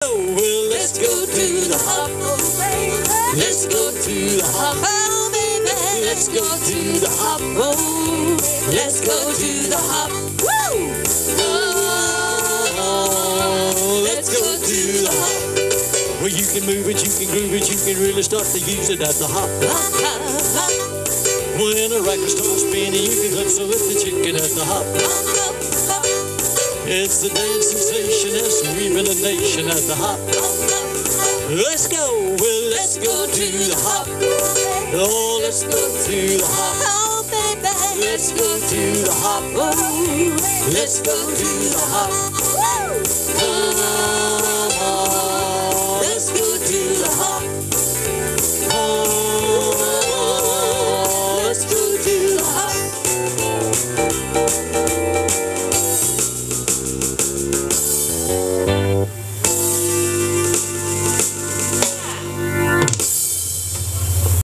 Oh, well, let's go to the hop. Let's go to the hop. Oh, baby, let's go to the hop. Oh, let's go to the hop. Woo! Oh, let's go to the hop. Well, you can move it, you can groove it, you can really start to use it at the hop. When a record starts spinning, you can calypso with the chicken at the hop. It's the dance sensation that's sweeping the nation at the hop. Let's go, well, let's go to the hop. Oh, let's go to the hop. Oh, baby, let's go to the hop. Oh, let's go to the hop.